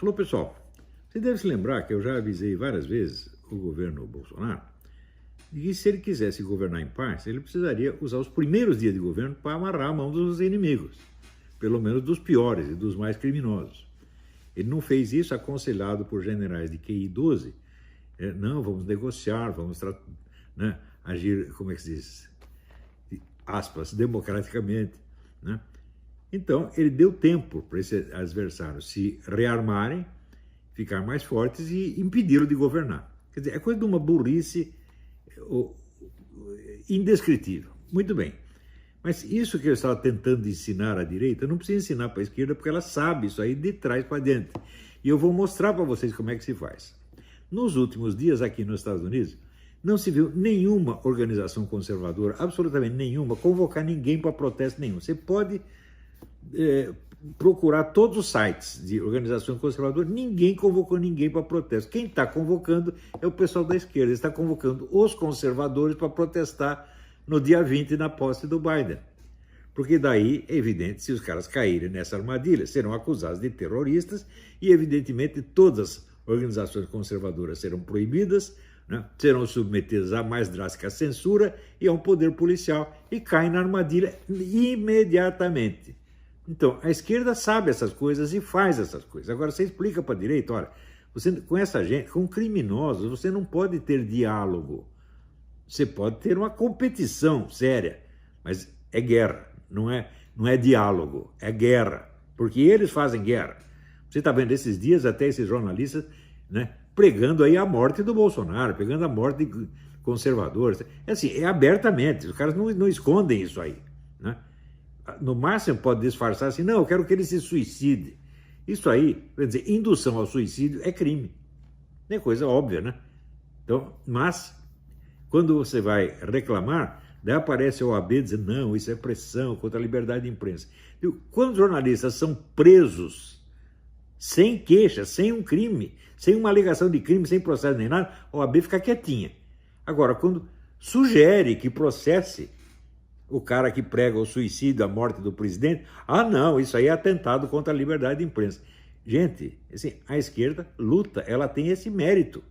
Alô, pessoal. Você deve se lembrar que eu já avisei várias vezes o governo Bolsonaro de que se ele quisesse governar em paz, ele precisaria usar os primeiros dias de governo para amarrar a mão dos inimigos, pelo menos dos piores e dos mais criminosos. Ele não fez isso aconselhado por generais de QI 12. Não, vamos negociar, vamos agir, como é que se diz, aspas, democraticamente, né? Então, ele deu tempo para esses adversários se rearmarem, ficar mais fortes e impedi-lo de governar. Quer dizer, é coisa de uma burrice indescritível. Muito bem. Mas isso que eu estava tentando ensinar à direita, não precisa ensinar para a esquerda, porque ela sabe isso aí de trás para dentro. E eu vou mostrar para vocês como é que se faz. Nos últimos dias, aqui nos Estados Unidos, não se viu nenhuma organização conservadora, absolutamente nenhuma, convocar ninguém para protesto nenhum. Você pode procurar todos os sites de organização conservadora, ninguém convocou ninguém para protesto. Quem está convocando é o pessoal da esquerda, está convocando os conservadores para protestar no dia 20 na posse do Biden. Porque daí, é evidente, se os caras caírem nessa armadilha, serão acusados de terroristas e, evidentemente, todas as organizações conservadoras serão proibidas, né? Serão submetidas à mais drástica censura e a um poder policial e caem na armadilha imediatamente. Então, a esquerda sabe essas coisas e faz essas coisas. Agora, você explica para a direita, olha, você, com essa gente, com criminosos, você não pode ter diálogo. Você pode ter uma competição séria, mas é guerra, não é diálogo, é guerra, porque eles fazem guerra. Você está vendo esses dias até esses jornalistas, né, pregando aí a morte do Bolsonaro, pegando a morte de conservadores. É assim, é abertamente, os caras não escondem isso aí, né? No máximo pode disfarçar assim, não, eu quero que ele se suicide. Isso aí, quer dizer, indução ao suicídio é crime. É coisa óbvia, né? Então, mas, quando você vai reclamar, daí aparece a OAB dizendo, não, isso é pressão contra a liberdade de imprensa. E quando jornalistas são presos, sem queixa, sem um crime, sem uma alegação de crime, sem processo nem nada, a OAB fica quietinha. Agora, quando sugere que processe o cara que prega o suicídio, a morte do presidente, não, isso aí é atentado contra a liberdade de imprensa. Gente, assim, a esquerda luta, ela tem esse mérito.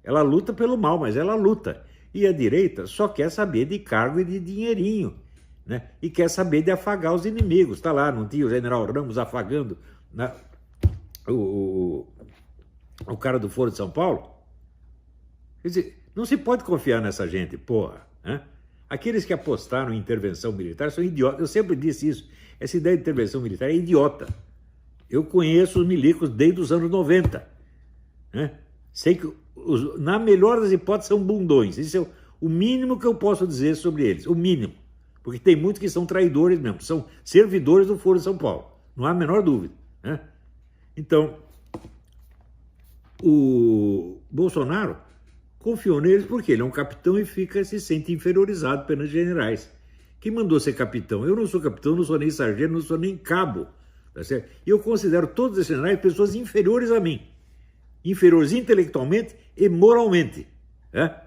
Ela luta pelo mal, mas ela luta. E a direita só quer saber de cargo e de dinheirinho, né? E quer saber de afagar os inimigos. Está lá, não tinha o general Ramos afagando, né, o cara do Foro de São Paulo? Quer dizer, não se pode confiar nessa gente, porra, né? Aqueles que apostaram em intervenção militar são idiotas. Eu sempre disse isso. Essa ideia de intervenção militar é idiota. Eu conheço os milicos desde os anos 90. Né? Sei que, na melhor das hipóteses, são bundões. Isso é o mínimo que eu posso dizer sobre eles. O mínimo. Porque tem muitos que são traidores mesmo. São servidores do Foro de São Paulo. Não há a menor dúvida. Né? Então, o Bolsonaro confiou neles porque ele é um capitão e se sente inferiorizado pelos generais. Quem mandou ser capitão? Eu não sou capitão, não sou nem sargento, não sou nem cabo. Tá certo? E eu considero todos esses generais pessoas inferiores a mim. Inferiores intelectualmente e moralmente. Né?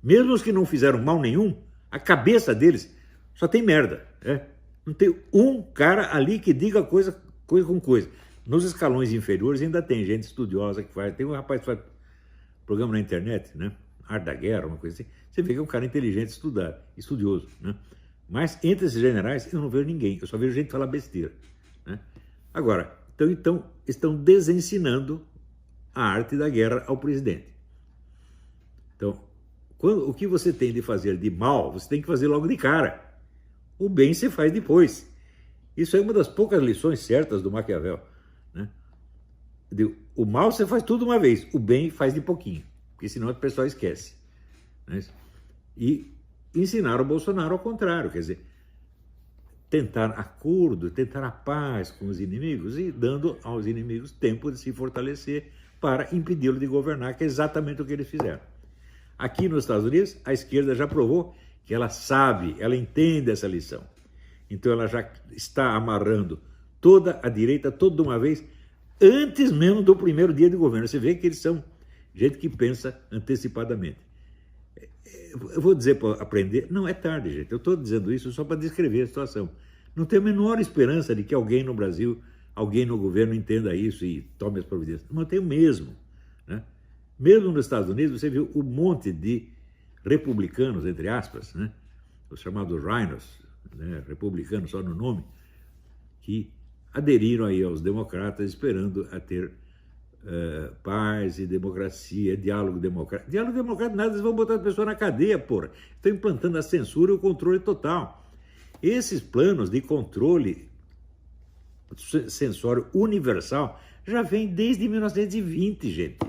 Mesmo os que não fizeram mal nenhum, a cabeça deles só tem merda. Né? Não tem um cara ali que diga coisa com coisa. Nos escalões inferiores ainda tem gente estudiosa que faz. Tem um rapaz que faz programa na internet, né? Arte da Guerra, uma coisa assim. Você vê que é um cara inteligente, estudioso, né? Mas entre esses generais eu não vejo ninguém. Eu só vejo gente falar besteira, né? Agora, então estão desensinando a arte da guerra ao presidente. Então, o que você tem de fazer de mal, você tem que fazer logo de cara. O bem você faz depois. Isso é uma das poucas lições certas do Maquiavel, né? O mal você faz tudo uma vez, o bem faz de pouquinho, porque senão o pessoal esquece. Né? E ensinaram o Bolsonaro ao contrário, quer dizer, tentar acordo, tentar a paz com os inimigos e dando aos inimigos tempo de se fortalecer para impedi-lo de governar, que é exatamente o que eles fizeram. Aqui nos Estados Unidos, a esquerda já provou que ela sabe, ela entende essa lição. Então ela já está amarrando toda a direita, toda de uma vez, antes mesmo do primeiro dia de governo. Você vê que eles são gente que pensa antecipadamente. Eu vou dizer para aprender, não é tarde, gente. Eu estou dizendo isso só para descrever a situação. Não tenho a menor esperança de que alguém no Brasil alguém no governo entenda isso e tome as providências. Mantém o mesmo, né? Mesmo nos Estados Unidos, você viu um monte de republicanos, entre aspas, né? Os chamados rhinos, né? Republicanos só no nome, que aderiram aí aos democratas esperando a ter paz e democracia, diálogo democrático. Diálogo democrático nada, eles vão botar a pessoa na cadeia, porra. Estão implantando a censura e o controle total. Esses planos de controle censório universal já vem desde 1920, gente.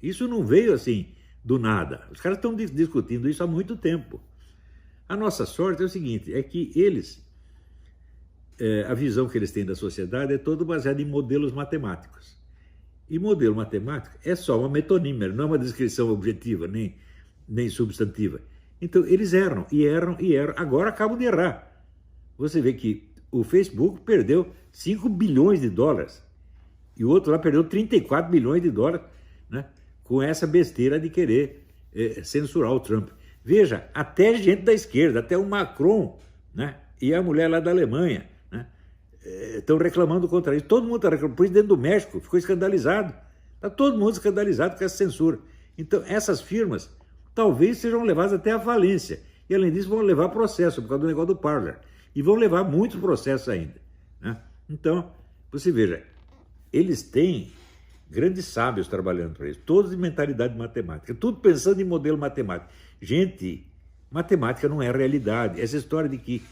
Isso não veio assim do nada. Os caras estão discutindo isso há muito tempo. A nossa sorte é o seguinte, é que eles, a visão que eles têm da sociedade é toda baseada em modelos matemáticos. E modelo matemático é só uma metonímia, não é uma descrição objetiva, nem substantiva. Então, eles erram, e erram, e erram. Agora acabam de errar. Você vê que o Facebook perdeu 5 bilhões de dólares e o outro lá perdeu 34 bilhões de dólares, né, com essa besteira de querer censurar o Trump. Veja, até gente da esquerda, até o Macron, né, e a mulher lá da Alemanha, estão reclamando contra isso. Todo mundo está reclamando. O presidente do México ficou escandalizado. Está todo mundo escandalizado com essa censura. Então, essas firmas talvez sejam levadas até à falência. E, além disso, vão levar processo por causa do negócio do Parler. E vão levar muitos processos ainda, né? Então, você veja, eles têm grandes sábios trabalhando para isso. Todos de mentalidade matemática. Tudo pensando em modelo matemático. Gente, matemática não é realidade. Essa história de que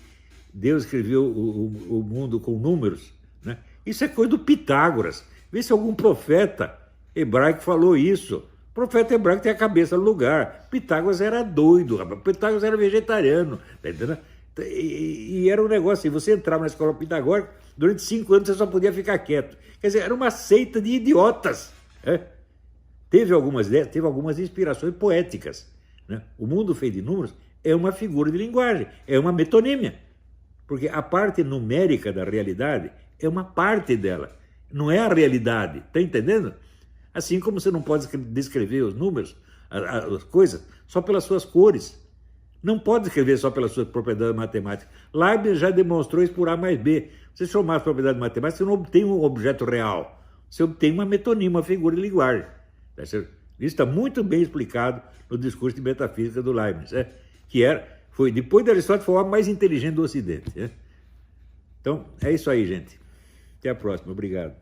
Deus escreveu o mundo com números, né? Isso é coisa do Pitágoras. Vê se algum profeta hebraico falou isso. O profeta hebraico tem a cabeça no lugar. Pitágoras era doido, rapaz. Pitágoras era vegetariano, tá entendendo? E era um negócio assim, você entrava na escola pitagórica, durante 5 anos você só podia ficar quieto. Quer dizer, era uma seita de idiotas. Teve algumas ideias, teve algumas inspirações poéticas, né? O mundo feito de números é uma figura de linguagem, é uma metonímia. Porque a parte numérica da realidade é uma parte dela, não é a realidade, tá entendendo? Assim como você não pode descrever os números, as coisas, só pelas suas cores. Não pode escrever só pelas suas propriedades matemáticas. Leibniz já demonstrou isso por A mais B. Você somar as propriedades matemáticas, você não obtém um objeto real. Você obtém uma metonímia, uma figura de linguagem. Isso está muito bem explicado no discurso de metafísica do Leibniz, foi, depois de Aristóteles, foi o homem mais inteligente do Ocidente. Então, é isso aí, gente. Até a próxima. Obrigado.